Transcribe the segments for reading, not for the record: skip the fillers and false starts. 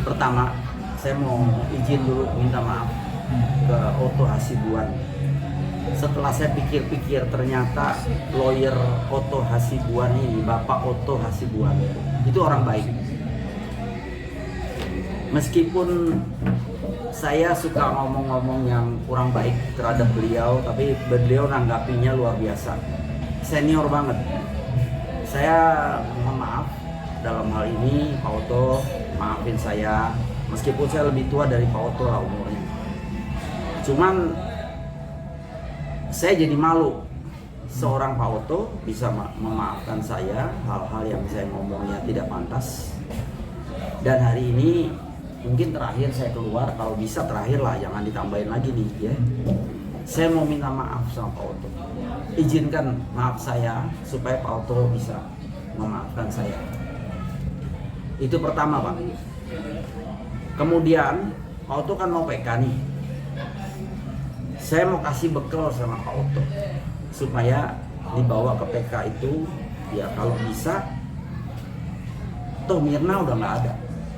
Pertama, saya mau izin dulu minta maaf ke Otto Hasibuan. Setelah saya pikir-pikir, ternyata lawyer Otto Hasibuan ini, Bapak Otto Hasibuan, itu orang baik. Meskipun saya suka ngomong-ngomong yang kurang baik terhadap beliau, tapi beliau nanggapinya luar biasa. Senior banget. Saya mohon maaf dalam hal ini, Pak Otto, maafin saya. Meskipun saya lebih tua dari Pak Otto lah umurnya. Cuman saya jadi malu seorang Pak Otto bisa memaafkan saya hal-hal yang saya ngomongnya tidak pantas. Dan hari ini mungkin terakhir saya keluar, kalau bisa terakhir lah, jangan ditambahin lagi nih ya. Saya mau minta maaf sama Pak Otto. Izinkan maaf saya supaya Pak Otto bisa memaafkan saya. Itu pertama, Pak. Kemudian Pak Otto kan mau PK nih. Saya mau kasih bekal sama Pak Otto supaya dibawa ke PK itu, ya kalau bisa toh Mirna udah nggak ada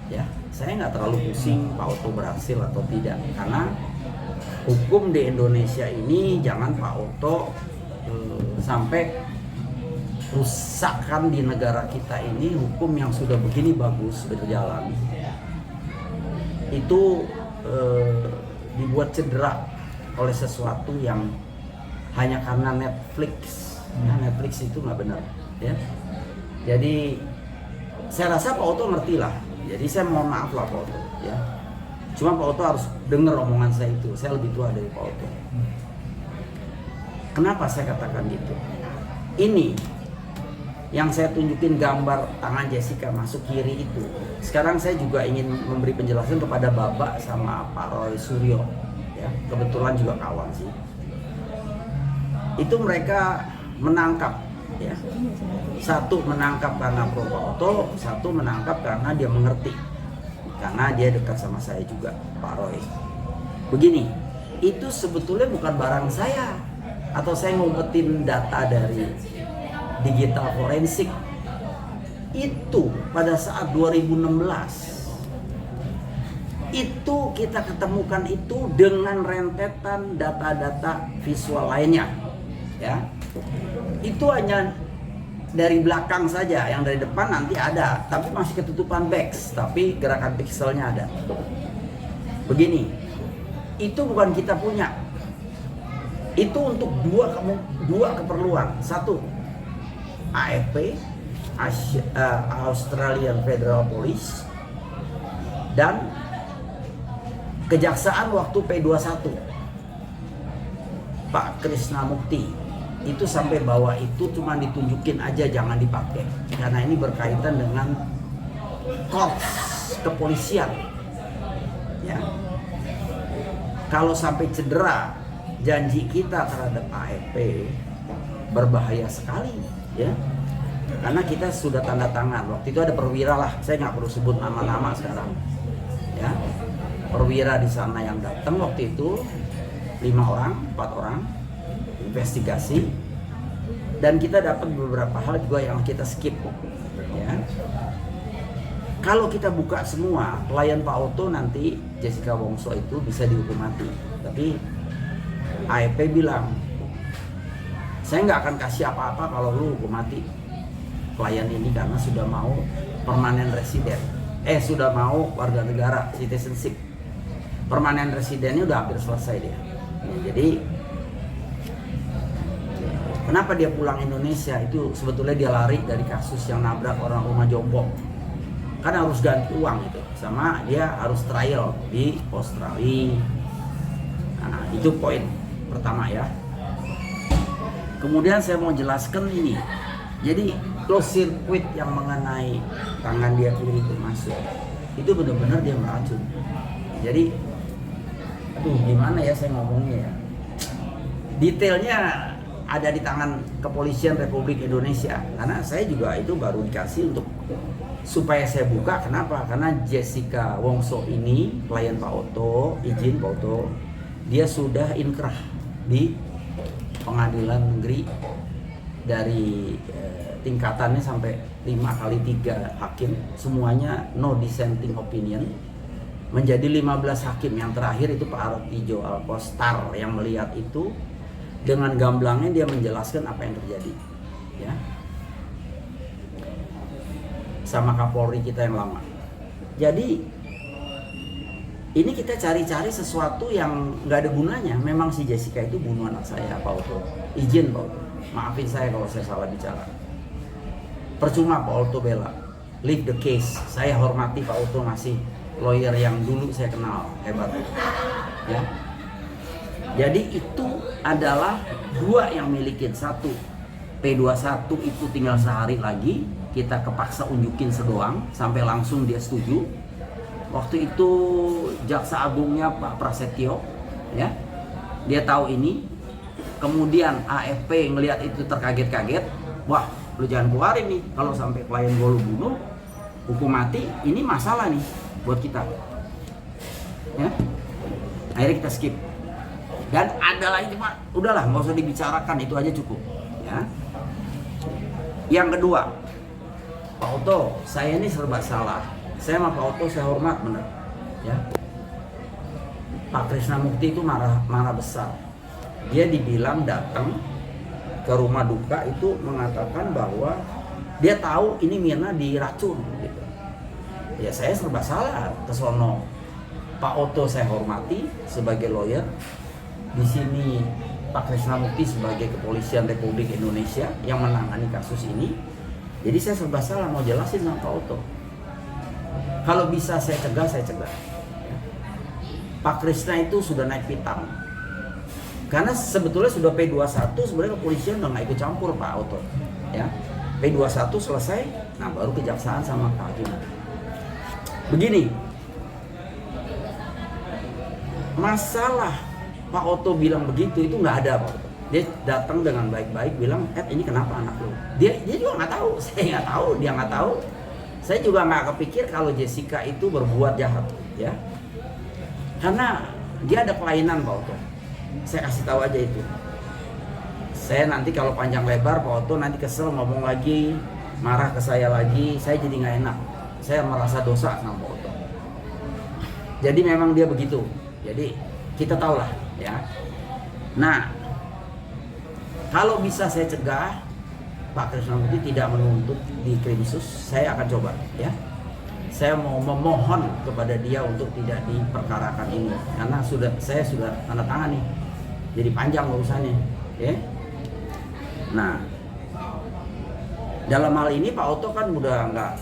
ya. Saya nggak terlalu pusing Pak Otto berhasil atau tidak, karena hukum di Indonesia ini jangan Pak Otto sampai rusakkan di negara kita ini. Hukum yang sudah begini bagus berjalan itu dibuat cedera oleh sesuatu yang hanya karena Netflix. Ya, Netflix itu nggak benar ya. Jadi saya rasa Pak Otto ngerti lah. Jadi saya mohon maaf lah Pak Otto ya. Cuma Pak Otto harus dengar omongan saya itu. Saya lebih tua dari Pak Otto. Kenapa saya katakan gitu? Ini yang saya tunjukin gambar tangan Jessica masuk kiri itu. Sekarang saya juga ingin memberi penjelasan kepada Bapak sama Pak Roy Suryo. Ya, kebetulan juga kawan sih. Itu mereka menangkap ya. Satu menangkap karena pro Pak Otto, satu menangkap karena dia mengerti. Karena dia dekat sama saya juga, Pak Roy. Begini, itu sebetulnya bukan barang saya, atau saya ngumpetin data dari digital forensik. Itu pada saat 2016 itu kita ketemukan itu dengan rentetan data-data visual lainnya ya. Itu hanya dari belakang saja, yang dari depan nanti ada tapi masih ketutupan beks, tapi gerakan pixelnya ada. Begini, itu bukan kita punya, itu untuk dua keperluan. Satu, AFP, Australian Federal Police, dan Kejaksaan waktu P21 Pak Krisna Mukti. Itu sampai bawah itu cuma ditunjukin aja, jangan dipakai, karena ini berkaitan dengan korps kepolisian ya. Kalau sampai cedera janji kita terhadap AFP, berbahaya sekali ya. Karena kita sudah tanda tangan, waktu itu ada perwira lah, saya nggak perlu sebut nama-nama sekarang ya. Perwira di sana yang datang waktu itu 4 orang investigasi, dan kita dapat beberapa hal juga yang kita skip ya. Kalau kita buka semua, klien Pak Otto nanti Jessica Wongso itu bisa dihukum mati. Tapi AFP bilang, saya nggak akan kasih apa-apa kalau lu hukum mati klien ini, karena sudah mau permanen residen, sudah mau warga negara, citizenship. Permanen residennya udah hampir selesai dia. Ya, jadi kenapa dia pulang Indonesia? Itu sebetulnya dia lari dari kasus yang nabrak orang rumah jompo. Kan harus ganti uang itu, sama dia harus trial di Australia. Nah, itu poin pertama ya. Kemudian saya mau jelaskan ini. Jadi close circuit yang mengenai tangan dia kiri itu masuk, itu benar-benar dia meracun. Jadi aduh, gimana ya saya ngomongnya ya. Detailnya ada di tangan Kepolisian Republik Indonesia, karena saya juga itu baru dikasih untuk supaya saya buka. Kenapa? Karena Jessica Wongso ini klien Pak Otto, izin Pak Otto, dia sudah inkrah di pengadilan negeri dari tingkatannya sampai 5 kali 3 hakim, semuanya no dissenting opinion menjadi 15 hakim. Yang terakhir itu Pak Artijo Alkostar yang melihat itu, dengan gamblangnya dia menjelaskan apa yang terjadi, ya, sama Kapolri kita yang lama. Jadi ini kita cari-cari sesuatu yang nggak ada gunanya. Memang si Jessica itu bunuh anak saya, Pak Otto. Izin Pak Otto, maafin saya kalau saya salah bicara. Percuma Pak Otto bela, leave the case. Saya hormati Pak Otto, masih lawyer yang dulu saya kenal, hebat, ya. Jadi itu adalah dua yang milikin. Satu, P21 itu tinggal sehari lagi, kita kepaksa unjukin sedoang sampai langsung dia setuju. Waktu itu Jaksa Agungnya Pak Prasetyo, ya, dia tahu ini. Kemudian AFP ngelihat itu terkaget-kaget, wah lu jangan keluarin nih, kalau sampai klien gue lu bunuh, hukum mati, ini masalah nih buat kita, ya. Akhirnya kita skip. Dan ada lagi cuma udahlah nggak usah dibicarakan, itu aja cukup, ya. Yang kedua, Pak Otto, saya ini serba salah. Saya sama Pak Otto saya hormat bener, ya. Pak Krisnamukti itu marah besar. Dia dibilang datang ke rumah duka itu mengatakan bahwa dia tahu ini Mirna diracun, gitu. Ya saya serba salah ke sono. Pak Otto saya hormati sebagai lawyer. Di sini Pak Krisnamukti sebagai Kepolisian Republik Indonesia yang menangani kasus ini. Jadi saya serba salah mau jelasin sama Pak Otto. Kalau bisa saya cegah, saya cegah. Pak Krisna itu sudah naik pitam. Karena sebetulnya sudah P21, sebenarnya kepolisian udah nggak ikut campur Pak Otto, ya. P21 selesai, nah baru kejaksaan sama kehakiman. Begini, masalah Pak Otto bilang begitu itu nggak ada Pak Otto. Dia datang dengan baik-baik bilang, ini kenapa anak lu? Dia juga nggak tahu, saya nggak tahu, dia nggak tahu. Saya juga nggak kepikir kalau Jessica itu berbuat jahat, ya. Karena dia ada kelainan Pak Otto. Saya kasih tahu aja itu. Saya nanti kalau panjang lebar Pak Otto nanti kesel ngomong lagi, marah ke saya lagi, saya jadi nggak enak. Saya merasa dosa sama Pak Otto. Jadi memang dia begitu. Jadi kita tahu lah, ya. Nah, kalau bisa saya cegah Pak Krisnamukti tidak menuntut di Krimsus, saya akan coba, ya. Saya mau memohon kepada dia untuk tidak diperkarakan ini karena saya sudah tanda tangan nih, jadi panjang urusannya, ya. Nah, dalam hal ini Pak Otto kan udah nggak,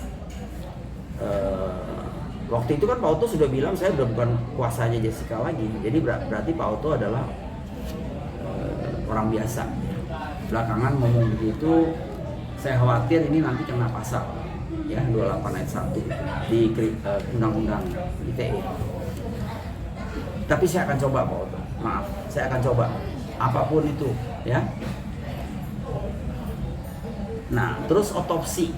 waktu itu kan Pak Otto sudah bilang saya udah bukan kuasanya Jessica lagi, jadi berarti Pak Otto adalah orang biasa. Belakangan ngomong begitu, saya khawatir ini nanti kena pasal, ya, 28 ayat 1 di Undang-Undang ITE. Tapi saya akan coba Pak Otto, maaf, saya akan coba apapun itu, ya. Nah, terus otopsi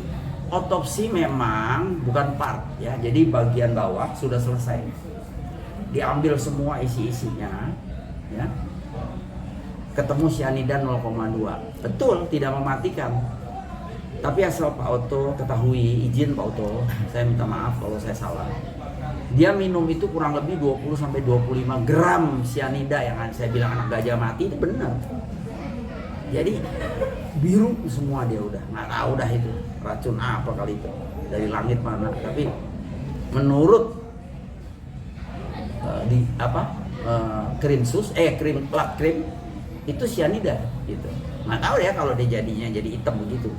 memang bukan part, ya, jadi bagian bawah sudah selesai, diambil semua isi-isinya, ya. Ketemu cyanida 0,2, betul tidak mematikan. Tapi asal Pak Otto ketahui, izin Pak Otto, saya minta maaf kalau saya salah. Dia minum itu kurang lebih 20-25 gram cyanida yang saya bilang anak gajah mati, itu benar. Jadi biru semua dia udah, nggak tahu dah itu racun apa kali itu dari langit mana. Tapi menurut Krimsus, plat krim itu cyanida gitu. Nggak tahu ya kalau dia jadinya jadi hitam begitu.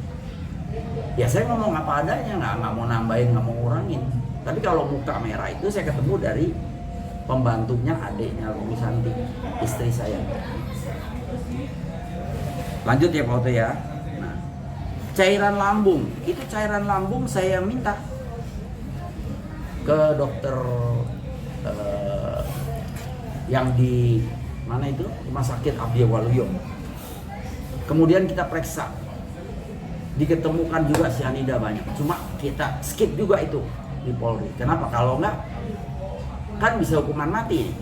Ya saya ngomong apa adanya, nggak mau nambahin, nggak mau ngurangin. Tapi kalau muka merah itu saya ketemu dari pembantunya, adiknya Bu Santi, istri saya. Lanjut ya Pak Otto, ya. Nah, cairan lambung, itu cairan lambung saya minta ke dokter yang di mana itu, Rumah Sakit Abdi Waluyo. Kemudian kita periksa, diketemukan juga cyanida banyak. Cuma kita skip juga itu di Polri. Kenapa? Kalau enggak kan bisa hukuman mati,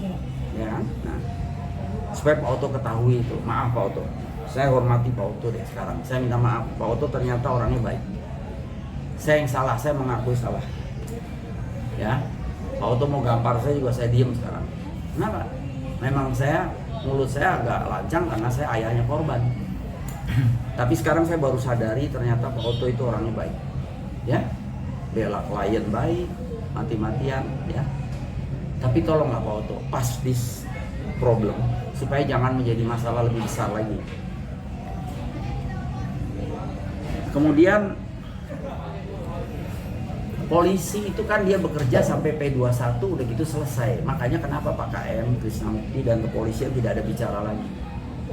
ya kan? Nah, supaya Pak Otto ketahui itu. Maaf Pak Otto, saya hormati Pak Otto deh sekarang. Saya minta maaf, Pak Otto ternyata orangnya baik. Saya yang salah, saya mengakui salah. Ya, Pak Oto mau gampar saya juga saya diem sekarang. Kenapa? Memang mulut saya agak lancang karena saya ayahnya korban. Tapi sekarang saya baru sadari ternyata Pak Oto itu orangnya baik, ya, bela klien baik, mati-matian, ya. Tapi tolonglah Pak Oto, pas this problem supaya jangan menjadi masalah lebih besar lagi. Kemudian polisi itu kan dia bekerja sampai P21 udah gitu selesai. Makanya kenapa Pak KM, Krisnamukti dan kepolisian tidak ada bicara lagi.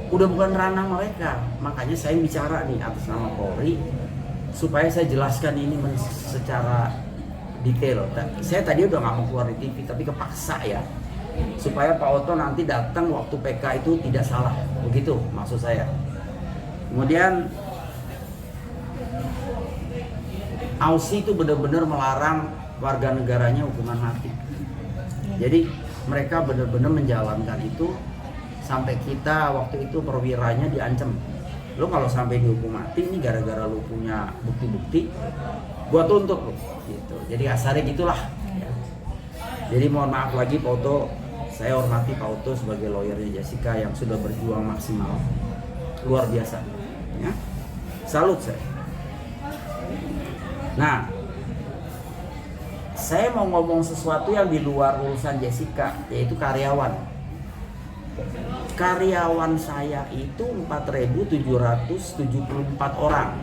Udah bukan ranah mereka. Makanya saya bicara nih atas nama Polri supaya saya jelaskan ini secara detail. Saya tadi udah nggak mau keluar di TV tapi kepaksa ya. Supaya Pak Oto nanti datang waktu PK itu tidak salah. Begitu maksud saya. Kemudian Aussie itu benar-benar melarang warga negaranya hukuman mati. Jadi mereka benar-benar menjalankan itu sampai kita waktu itu perwiranya diancam. Lo kalau sampai dihukum mati ini gara-gara lo punya bukti-bukti, gua tuntut lo. Gitu. Jadi kasarnya gitulah. Ya. Jadi mohon maaf lagi Pak Oto, saya hormati Pak Oto sebagai lawyernya Jessica yang sudah berjuang maksimal, luar biasa. Ya. Salut saya. Nah, saya mau ngomong sesuatu yang di luar urusan Jessica, yaitu karyawan. Karyawan saya itu 4.774 orang.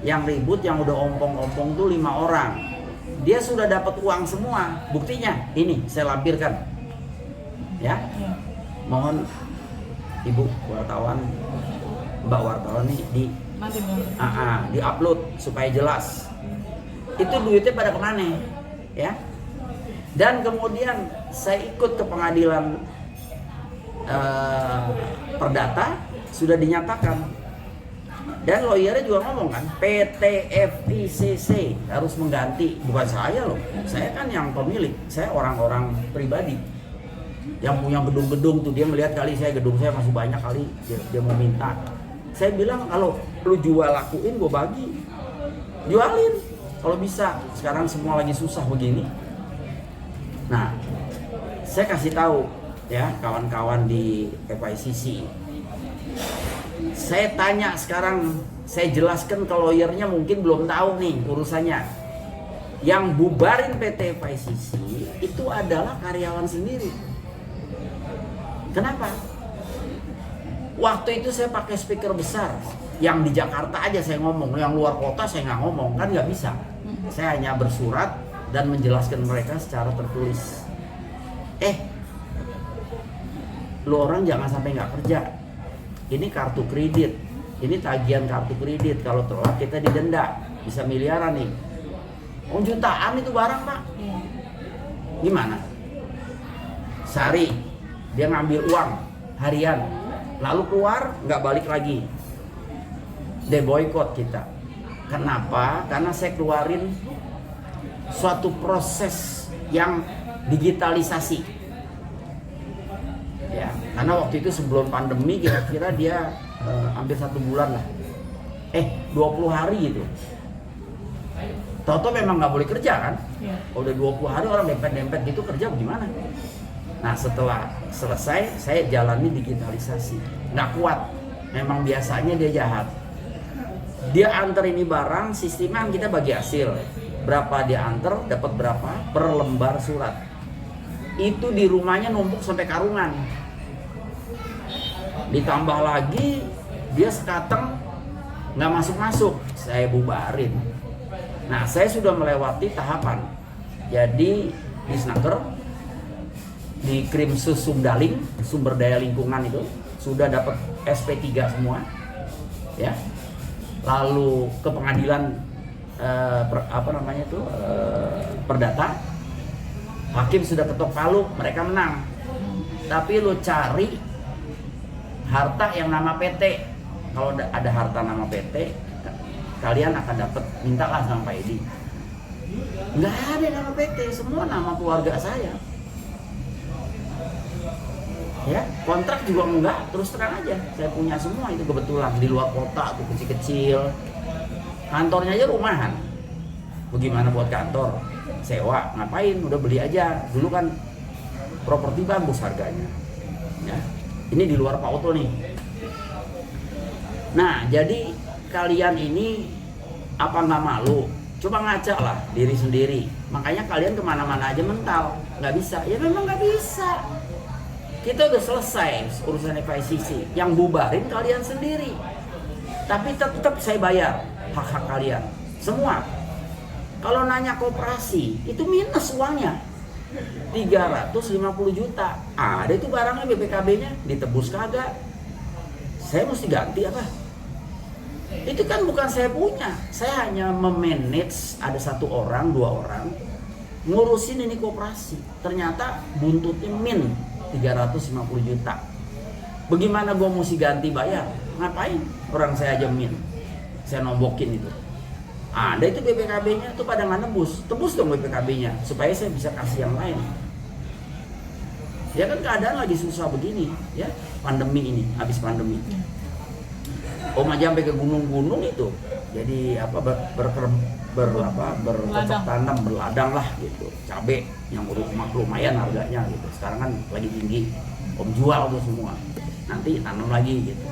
Yang ribut, yang udah ompong-ompong tuh 5 orang. Dia sudah dapat uang semua. Buktinya, ini saya lampirkan. Ya, mohon Ibu wartawan, Mbak wartawan nih di upload supaya jelas itu duitnya pada kemana ya. Dan kemudian saya ikut ke pengadilan perdata, sudah dinyatakan dan lawyernya juga ngomong kan PT FICC harus mengganti, bukan saya loh, saya kan yang pemilik, saya orang-orang pribadi yang punya gedung-gedung tuh. Dia melihat kali saya gedung saya masih banyak kali, dia mau minta. Saya bilang kalau lu jual lakuin gue bagi, jualin kalau bisa. Sekarang semua lagi susah begini. Nah, saya kasih tahu ya kawan-kawan di FICC. Saya tanya sekarang, saya jelaskan ke lawyernya mungkin belum tahu nih urusannya. Yang bubarin PT FICC itu adalah karyawan sendiri. Kenapa? Waktu itu saya pakai speaker besar, yang di Jakarta aja saya ngomong, yang luar kota saya nggak ngomong, kan nggak bisa. Saya hanya bersurat dan menjelaskan mereka secara tertulis. Lu orang jangan sampai nggak kerja. Ini kartu kredit, ini tagihan kartu kredit. Kalau telat kita didenda, bisa miliaran nih. Oh jutaan itu barang Pak. Gimana? Sehari dia ngambil uang harian, lalu keluar nggak balik lagi. Dia boykot kita. Kenapa? Karena saya keluarin suatu proses yang digitalisasi. Ya, karena waktu itu sebelum pandemi kira-kira dia hampir 1 bulan lah. 20 hari gitu. Toto memang nggak boleh kerja kan? Udah 20 hari orang dempet-dempet gitu, kerja bagaimana? Nah setelah selesai saya jalani digitalisasi. Nggak kuat, memang biasanya dia jahat. Dia antar ini barang, sistemnya kita bagi hasil. Berapa dia antar, dapat berapa per lembar surat. Itu di rumahnya numpuk sampai karungan. Ditambah lagi dia sekateng nggak masuk-masuk, saya bubarin. Nah saya sudah melewati tahapan. Jadi di Snaker, di Krimsus Sumdaling, sumber daya lingkungan itu sudah dapat SP3 semua, ya. Lalu ke pengadilan perdata, hakim sudah ketok palu, mereka menang. Tapi lo cari harta yang nama PT. Kalau ada harta nama PT, kalian akan dapat. Mintalah sama Pak Edi. Nggak ada nama PT, semua nama keluarga saya. Ya, kontrak juga enggak, terus terang aja. Saya punya semua itu kebetulan di luar kota tuh kecil-kecil. Kantornya aja rumahan. Bagaimana buat kantor? sewa, ngapain, udah beli aja. Dulu kan properti bagus harganya ya. Ini di luar Pak Oto nih. Nah jadi kalian ini apa nggak malu? Coba ngaca lah diri sendiri. Makanya kalian kemana-mana aja mental, nggak bisa. Ya memang nggak bisa. Kita udah selesai urusan FICC. Yang bubarin kalian sendiri. Tapi tetap saya bayar hak-hak kalian semua. Kalau nanya koperasi itu minus uangnya 350 juta. Ada itu barangnya BPKB-nya ditebus kagak? Saya mesti ganti apa? Itu kan bukan saya punya. Saya hanya memanage, ada 1 orang, 2 orang ngurusin ini koperasi. Ternyata buntutnya min 350 juta. Bagaimana gue mesti ganti bayar? Ngapain? Orang saya aja min. Saya nombokin itu. Ada itu BPKB-nya tuh pada nggak nebus. Tebus dong BPKB-nya supaya saya bisa kasih yang lain. Ya kan keadaan lagi susah begini ya. Pandemi ini, habis pandemi. Om aja sampai ke gunung-gunung itu. Jadi apa bercocok tanam, berladang lah gitu. Cabe yang lumayan harganya gitu. Sekarang kan lagi tinggi. Om jual tuh semua. Nanti tanam lagi gitu.